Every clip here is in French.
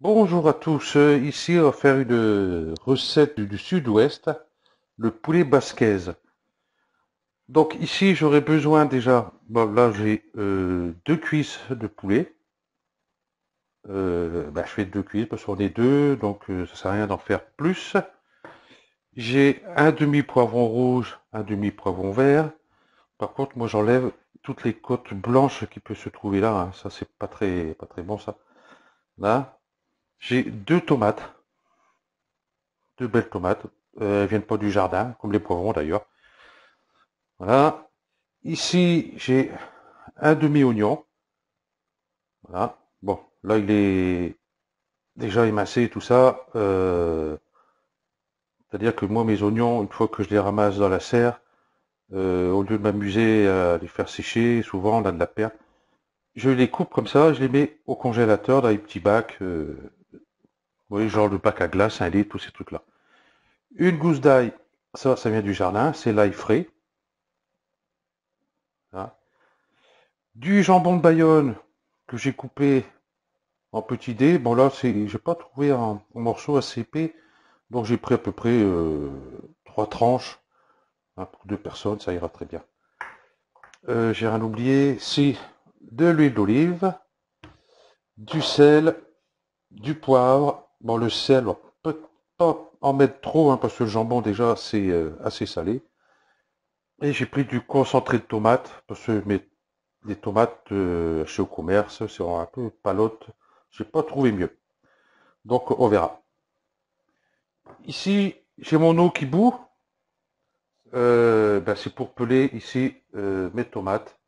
Bonjour à tous, ici on va faire une recette du sud-ouest, le poulet basquaise. Donc ici j'aurais besoin déjà, bon là j'ai deux cuisses de poulet. Je fais deux cuisses parce qu'on est deux, donc ça sert à rien d'en faire plus. J'ai un demi-poivron rouge, un demi-poivron vert. Par contre moi j'enlève toutes les côtes blanches qui peuvent se trouver là, hein. Ça c'est pas très bon ça. Là, j'ai deux tomates. Deux belles tomates. Elles viennent pas du jardin, comme les poivrons d'ailleurs. Voilà. Ici, j'ai un demi-oignon. Voilà. Bon, là, il est déjà émincé et tout ça. C'est-à-dire que moi, mes oignons, une fois que je les ramasse dans la serre, au lieu de m'amuser à les faire sécher, souvent on a de la perte, je les coupe comme ça, je les mets au congélateur dans les petits bacs, vous voyez, genre le bac à glace, 1 litre, tous ces trucs-là. Une gousse d'ail, ça vient du jardin, c'est l'ail frais. Hein. Du jambon de Bayonne que j'ai coupé en petits dés. Bon là, j'ai pas trouvé un morceau assez épais, donc j'ai pris à peu près trois tranches, hein, pour deux personnes, ça ira très bien. J'ai rien oublié, c'est de l'huile d'olive, du sel, du poivre. Bon, le sel, on peut pas en mettre trop, hein, parce que le jambon déjà c'est assez salé. Et j'ai pris du concentré de tomate, parce que les tomates chez au commerce, c'est un peu palote. J'ai pas trouvé mieux. Donc on verra. Ici, j'ai mon eau qui bout. C'est pour peler ici mes tomates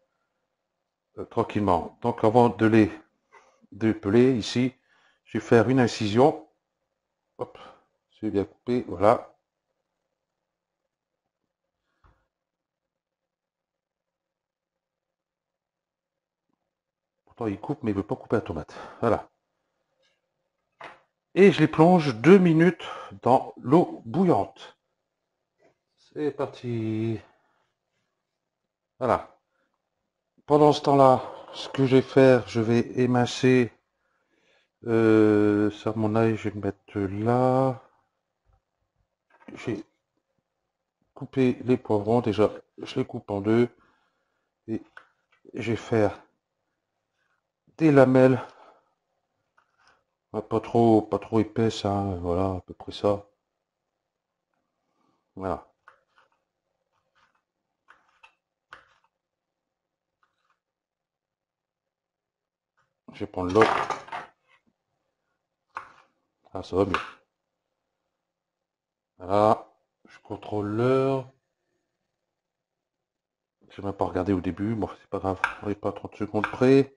tranquillement. Donc avant de peler ici, je vais faire une incision. Hop, c'est bien coupé, voilà. Pourtant il coupe, mais il veut pas couper la tomate. Voilà. Et je les plonge 2 minutes dans l'eau bouillante. C'est parti. Voilà. Pendant ce temps-là, ce que je vais faire, je vais émincer ça, mon ail, je vais le mettre là. J'ai coupé les poivrons, déjà, je les coupe en deux. Et je vais faire des lamelles, pas trop épaisses, hein, voilà, à peu près ça. Voilà. Je vais prendre l'autre. Ah, ça va mieux. Voilà. Je contrôle l'heure. Je n'ai même pas regardé au début. Bon, c'est pas grave. On n'est pas à 30 secondes près.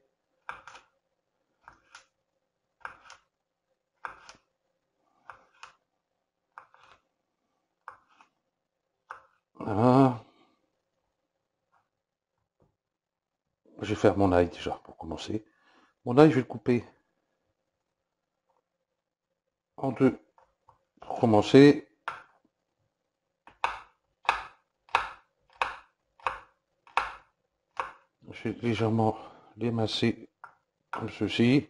Voilà. Je vais faire mon ail déjà pour commencer. Mon ail, je vais le couper en deux pour commencer. Je vais légèrement l'émasser comme ceci.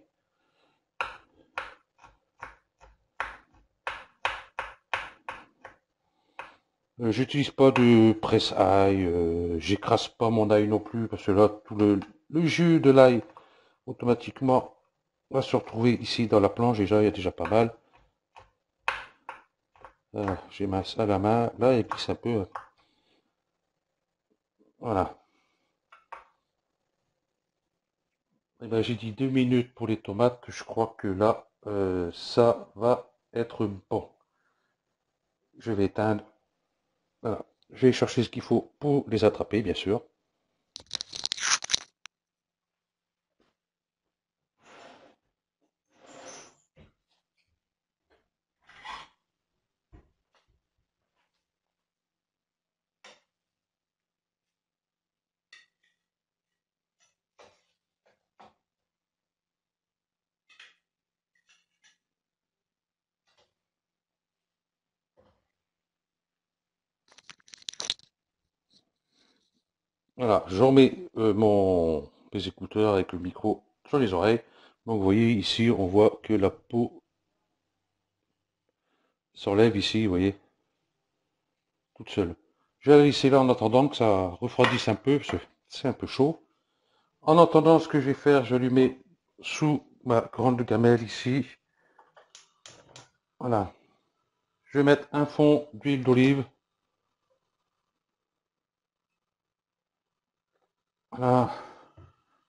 J'utilise pas de presse-ail, j'écrase pas mon ail non plus, parce que là, tout le jus de l'ail, automatiquement, va se retrouver ici dans la planche, déjà, il y a déjà pas mal. Voilà, j'ai à la main, là, il glisse un peu. Voilà. Et ben, j'ai dit 2 minutes pour les tomates, que je crois que là, ça va être bon. Je vais éteindre. Voilà. Je vais chercher ce qu'il faut pour les attraper, bien sûr. Voilà, j'en mets mes écouteurs avec le micro sur les oreilles Donc vous voyez ici, on voit que la peau s'enlève ici, vous voyez, toute seule. Je vais la laisser là en attendant que ça refroidisse un peu, parce que c'est un peu chaud. En attendant, ce que je vais faire, je lui mets sous ma grande gamelle ici. Voilà. Je vais mettre un fond d'huile d'olive. Voilà.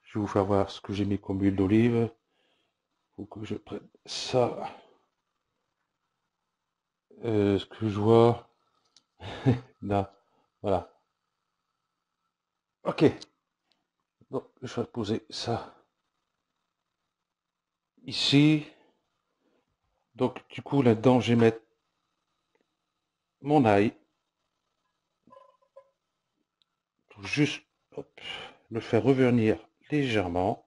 Je vais vous faire voir ce que j'ai mis comme huile d'olive. Faut que je prenne ça. Ce que je vois. Là. Voilà. Ok. Donc, je vais poser ça ici. Donc, du coup, là-dedans, je vais mettre mon ail. Pour juste hop, le faire revenir légèrement.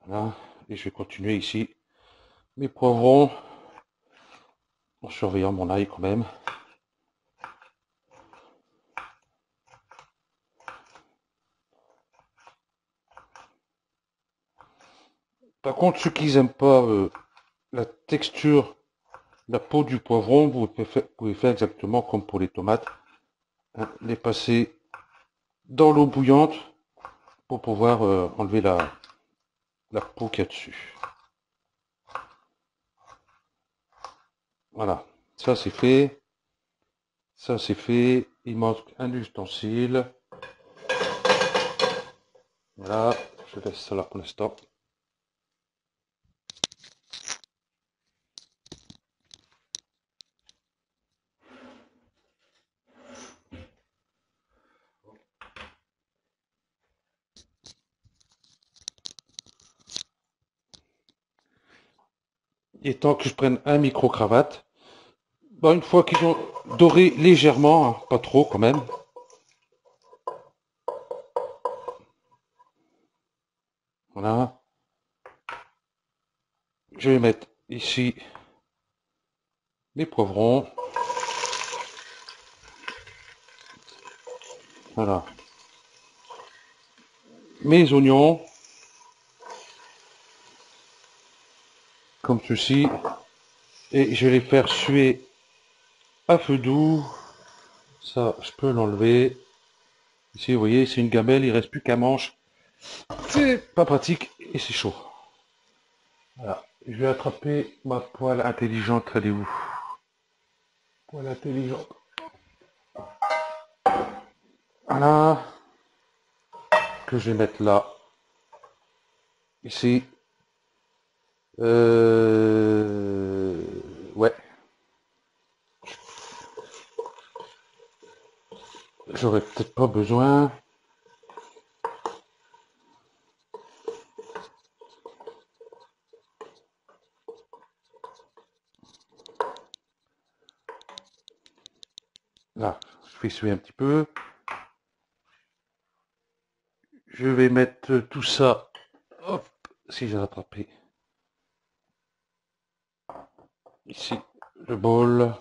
Voilà. Et je vais continuer ici mes poivrons en surveillant mon ail quand même. Par contre, ceux qui n'aiment pas la texture, la peau du poivron, vous pouvez faire exactement comme pour les tomates. Hein, les passer dans l'eau bouillante pour pouvoir enlever la peau qu'il y a dessus. Voilà, ça c'est fait. Ça c'est fait. Il manque un ustensile. Voilà, je laisse ça là pour l'instant. Et tant que je prenne un micro-cravate, bah, une fois qu'ils ont doré légèrement, hein, pas trop quand même, voilà, je vais mettre ici mes poivrons, voilà, mes oignons, comme ceci, et je vais les faire suer à feu doux. Ça, je peux l'enlever. Ici, vous voyez, c'est une gamelle, il reste plus qu'un manche. C'est pas pratique et c'est chaud. Voilà. Je vais attraper ma poêle intelligente. Elle est où? Poêle intelligente. Voilà. Que je vais mettre là. Ici. Ouais. J'aurais peut-être pas besoin. Là, je fais suer un petit peu. Je vais mettre tout ça. Hop, si j'ai attrapé. Ici, le bol.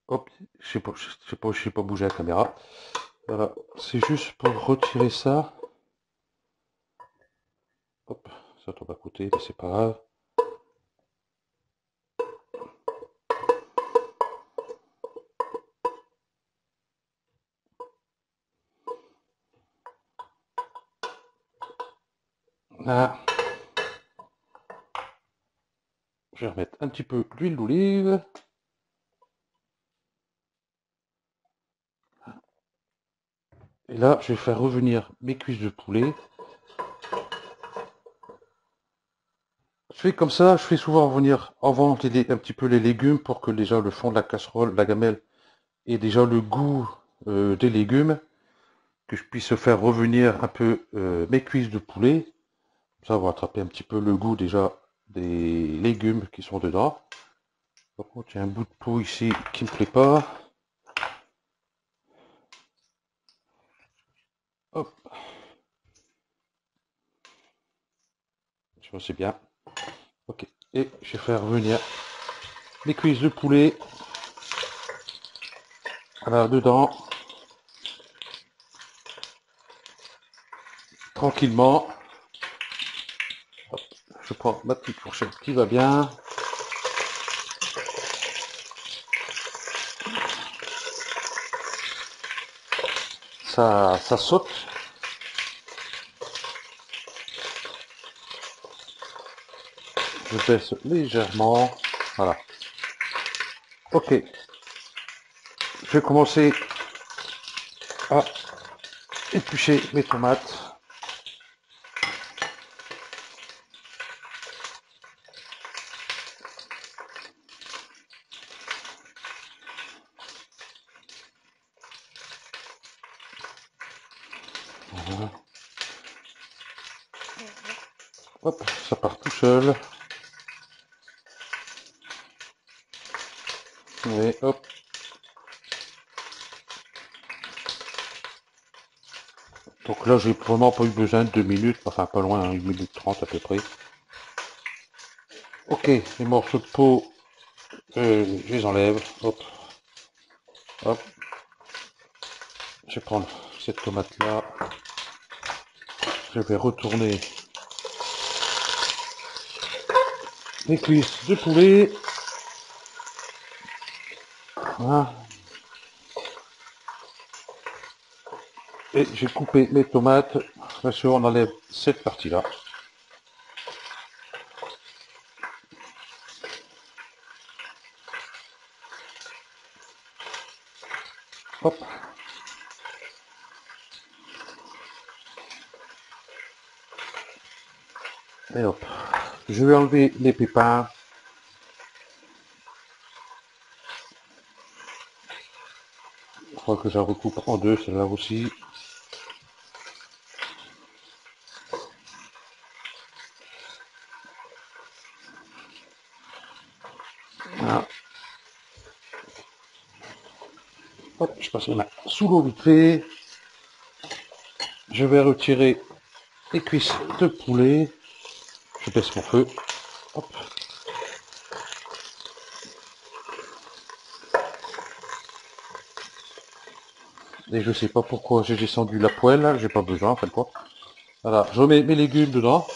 Hop, je sais pas bouger la caméra. Voilà, c'est juste pour retirer ça. Hop, ça tombe à côté, mais c'est pas grave. Là, je vais remettre un petit peu d'huile d'olive. Et là, je vais faire revenir mes cuisses de poulet. Je fais comme ça, je fais souvent revenir avant un petit peu les légumes pour que déjà le fond de la casserole, la gamelle, ait déjà le goût des légumes, que je puisse faire revenir un peu mes cuisses de poulet. Ça va attraper un petit peu le goût déjà des légumes qui sont dedans. Par contre, il y a un bout de peau ici qui me plaît pas. Hop, je pense que c'est bien. Ok, et je vais faire revenir les cuisses de poulet là dedans. tranquillement. Hop, je prends ma petite fourchette qui va bien. Ça saute. Je baisse légèrement. Voilà. Ok. Je vais commencer à éplucher mes tomates. Voilà. Hop, ça part tout seul. Et hop. Donc là, j'ai vraiment pas eu besoin de 2 minutes, enfin pas loin, hein, 1 minute 30 à peu près. Ok, les morceaux de peau, je les enlève. Hop, hop. Je vais prendre cette tomate-là. Je vais retourner les cuisses de poulet. Voilà. Et j'ai coupé les tomates. Bien sûr, on enlève cette partie-là. Hop. Et hop. Je vais enlever les pépins. Je crois que je la recoupe en deux, celle-là aussi. Voilà. Hop, je passe la main sous l'eau vite fait. Je vais retirer les cuisses de poulet. Je baisse mon feu. Hop. Et je sais pas pourquoi j'ai descendu la poêle, j'ai pas besoin en fait quoi. Voilà, je remets mes légumes dedans.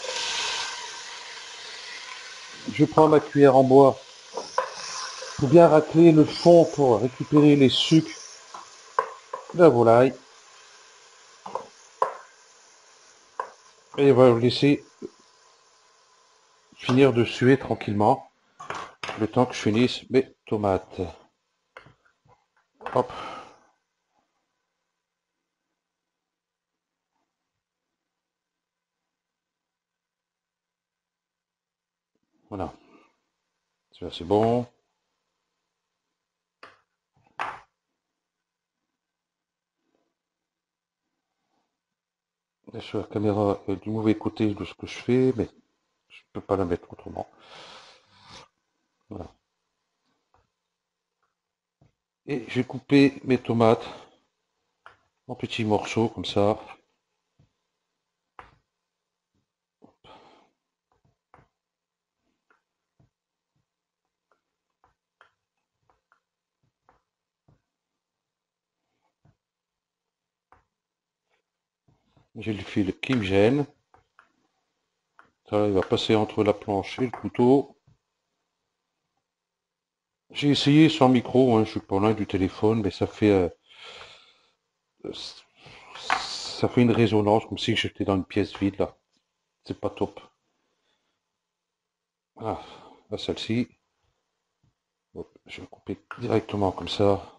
Je prends ma cuillère en bois pour bien racler le fond pour récupérer les sucs de la volaille. Et on va le laisser finir de suer tranquillement le temps que je finisse mes tomates. Hop. Voilà. C'est bon. Bien sûr, la caméra est du mauvais côté de ce que je fais, mais je peux pas la mettre autrement. Voilà. Et j'ai coupé mes tomates en petits morceaux comme ça. J'ai le fil qui me gêne. Ça, il va passer entre la planche et le couteau. J'ai essayé sans micro, hein, je suis pas loin du téléphone, mais ça fait une résonance comme si j'étais dans une pièce vide là. C'est pas top. Ah, là celle-ci, je vais couper directement comme ça.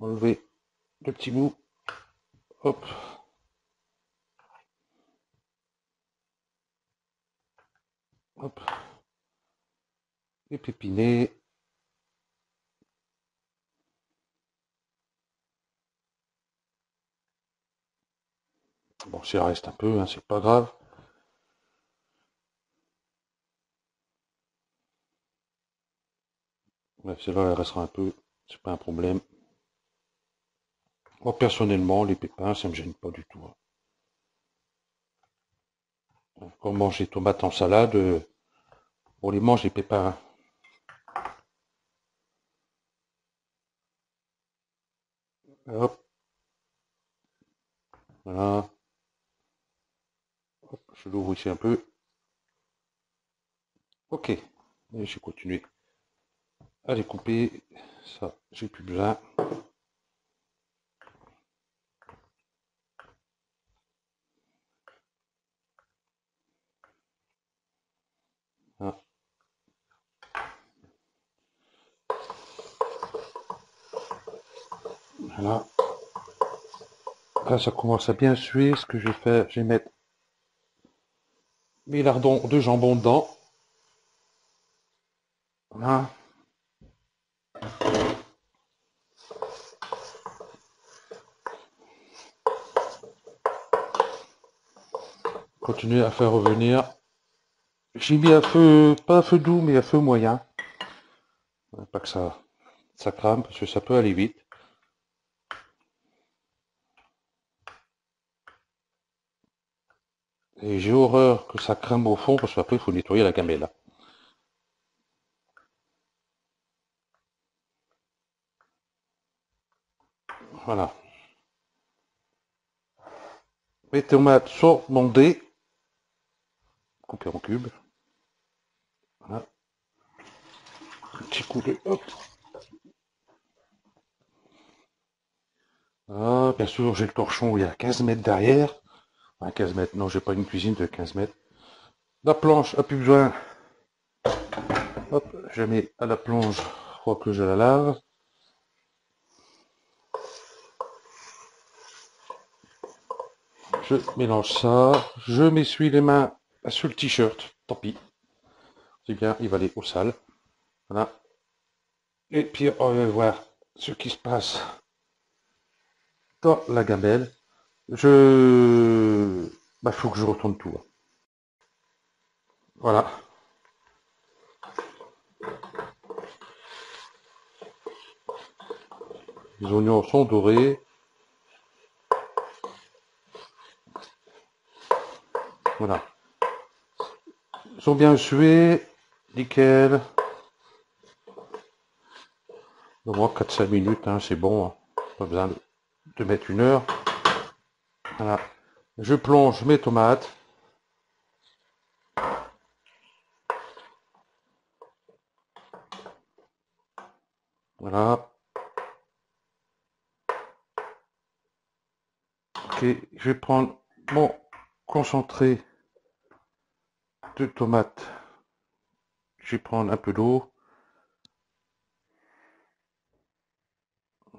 Enlever le petit bout. Hop, hop. Épépiner. Bon, s'il reste un peu, hein, c'est pas grave. Ouais, celle-là, elle restera un peu, c'est pas un problème. Moi, personnellement, les pépins, ça me gêne pas du tout, hein. Quand on mange les tomates en salade, on les mange les pépins, hein. Hop, voilà. Je l'ouvre ici un peu. Ok. Et j'ai continué à les couper. Ça, j'ai plus besoin. Hein. Voilà. Là, ça commence à bien suer. Ce que je vais faire, je vais mettre mes lardons de jambon dedans. Voilà. Continuer à faire revenir. J'ai mis à feu, pas à feu doux, mais à feu moyen. Pas que ça crame, parce que ça peut aller vite. Et j'ai horreur que ça crame au fond, parce qu'après, il faut nettoyer la gamelle. Voilà. Les tomates sont mondées, coupées en cubes. Voilà. Un petit coup de... Hop. Ah, bien sûr, j'ai le torchon, il y a 15 mètres derrière. Enfin, 15 mètres, non, j'ai pas une cuisine de 15 mètres. La planche a plus besoin. Hop, je mets à la plonge, je crois que je la lave. Je mélange ça. Je m'essuie les mains sur le t-shirt. Tant pis. C'est bien, il va aller au sale. Voilà. Et puis, on va voir ce qui se passe dans la gamelle. Faut que je retourne tout. Voilà. Les oignons sont dorés. Voilà. Ils sont bien sués. Nickel. Au moins 4-5 minutes, hein, c'est bon. Hein. Pas besoin de mettre une heure. Voilà. Je plonge mes tomates. Voilà. Ok, je vais prendre mon concentré de tomates. Je vais prendre un peu d'eau.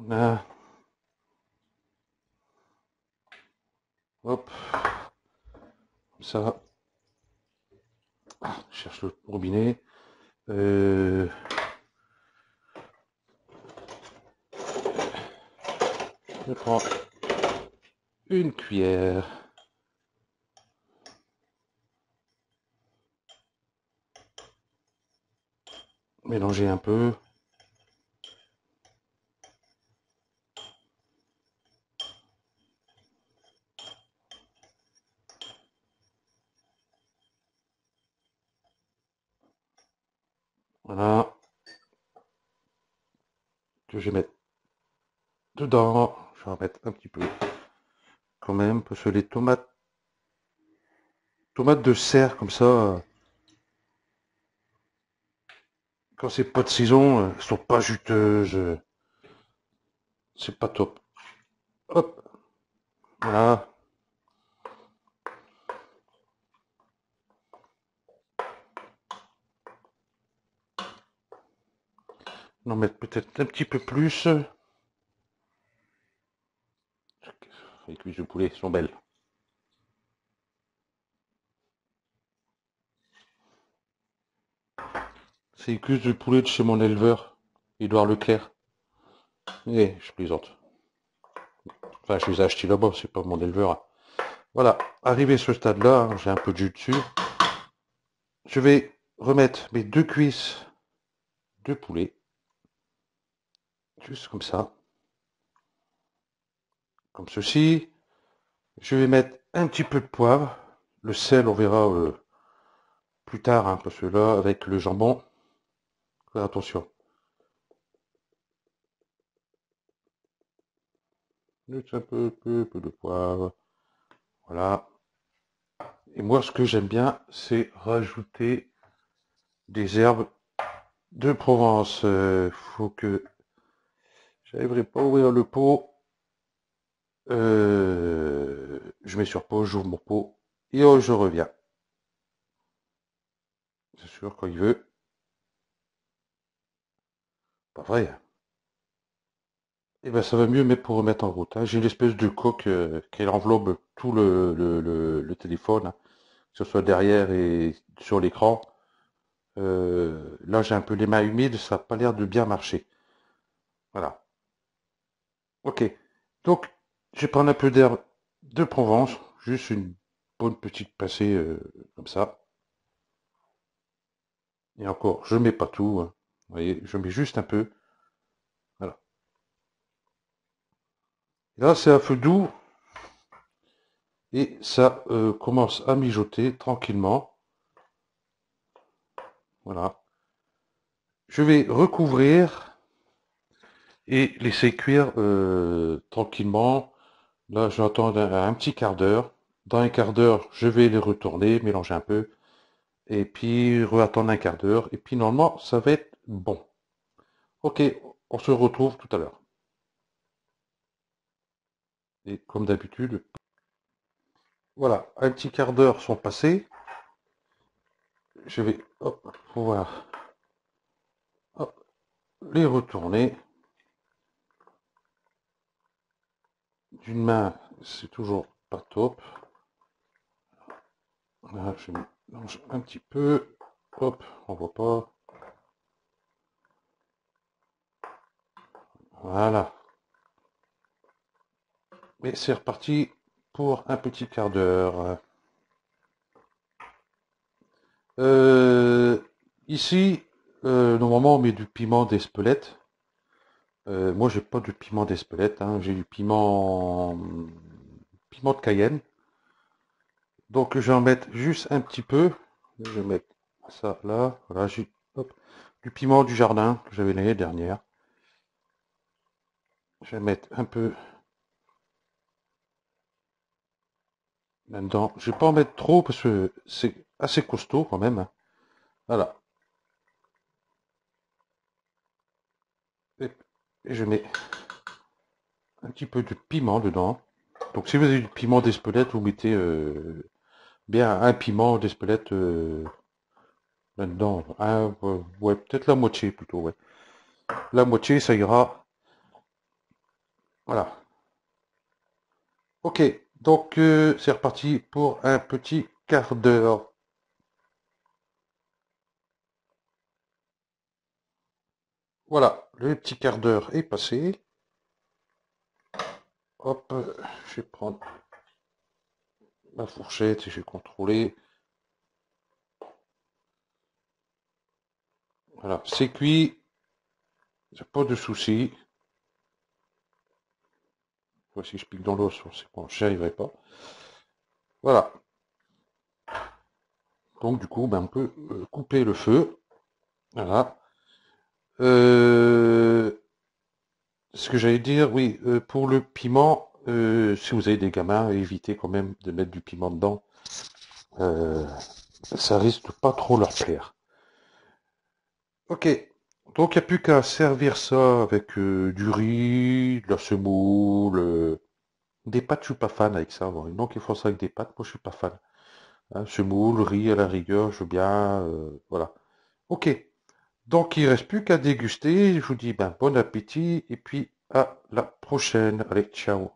Là. Hop. Ça. Ah, je cherche le robinet. Je prends une cuillère. Mélanger un peu. Voilà. Que je vais mettre dedans. Je vais en mettre un petit peu quand même. Parce que les tomates de serre comme ça, quand c'est pas de saison, elles sont pas juteuses. C'est pas top. Hop. Voilà. On en mettre peut-être un petit peu plus. Les cuisses de poulet sont belles. C'est les cuisses de poulet de chez mon éleveur, Édouard Leclerc. Eh, je plaisante. Enfin, je les ai achetés là-bas, c'est pas mon éleveur. Voilà, arrivé à ce stade-là, j'ai un peu de jus dessus. Je vais remettre mes deux cuisses de poulet. Juste comme ça. Comme ceci. Je vais mettre un petit peu de poivre. Le sel, on verra plus tard, hein, parce que là, avec le jambon, faire attention. Juste un peu de poivre. Voilà. Et moi, ce que j'aime bien, c'est rajouter des herbes de Provence. Faut que j'arriverai pas à ouvrir le pot. Je mets sur pause, j'ouvre mon pot et je reviens. C'est sûr, quand il veut. Pas vrai. Et ben ça va mieux, mais pour remettre en route, hein. J'ai une espèce de coque qui enveloppe tout le téléphone, hein, que ce soit derrière et sur l'écran. Là, j'ai un peu les mains humides, ça n'a pas l'air de bien marcher. Voilà. Ok. Donc, je vais prendre un peu d'herbe de Provence, juste une bonne petite pincée comme ça. Et encore, je mets pas tout, hein. Vous voyez, je mets juste un peu. Voilà. Et là, c'est à feu doux et ça commence à mijoter tranquillement. Voilà. Je vais recouvrir et laisser cuire tranquillement. Là, j'attends un petit quart d'heure. Dans un quart d'heure, je vais les retourner, mélanger un peu, et puis attendre un quart d'heure. Et puis normalement, ça va être bon. Ok, on se retrouve tout à l'heure. Et comme d'habitude, voilà, un petit quart d'heure sont passés. Je vais hop, pouvoir hop, les retourner. D'une main, c'est toujours pas top. Là, je mélange un petit peu. Hop, on voit pas. Voilà. Et c'est reparti pour un petit quart d'heure. Euh, ici, normalement, on met du piment d'Espelette. Moi, j'ai pas de piment d'Espelette, hein. J'ai du piment de Cayenne. Donc, je vais en mettre juste un petit peu. Je vais mettre ça là. Voilà, j'ai hop, du piment du jardin que j'avais l'année dernière. Je vais mettre un peu là-dedans. Je vais pas en mettre trop parce que c'est assez costaud quand même, hein. Voilà. Et, et je mets un petit peu de piment dedans. Donc si vous avez du piment d'Espelette, vous mettez bien un piment d'Espelette là-dedans. Ouais, peut-être la moitié plutôt, ouais. La moitié, ça ira. Voilà. Ok, donc c'est reparti pour un petit quart d'heure. Voilà, le petit quart d'heure est passé. Hop, je vais prendre ma fourchette et je vais contrôler. Voilà, c'est cuit, c'est pas de souci. Si je pique dans l'os, c'est bon, j'y arriverai pas. Voilà. Donc du coup, ben, on peut couper le feu. Voilà. Euh, Ce que j'allais dire, oui, pour le piment, si vous avez des gamins, évitez quand même de mettre du piment dedans. Euh, Ça risque de pas trop leur plaire. Ok, donc il n'y a plus qu'à servir ça avec du riz, de la semoule, des pâtes, je suis pas fan avec ça. Bon, donc ils font ça avec des pâtes, moi je suis pas fan. Hein, semoule, riz à la rigueur, je veux bien, voilà. Ok, donc il reste plus qu'à déguster. Je vous dis ben, bon appétit et puis à la prochaine. Allez, ciao.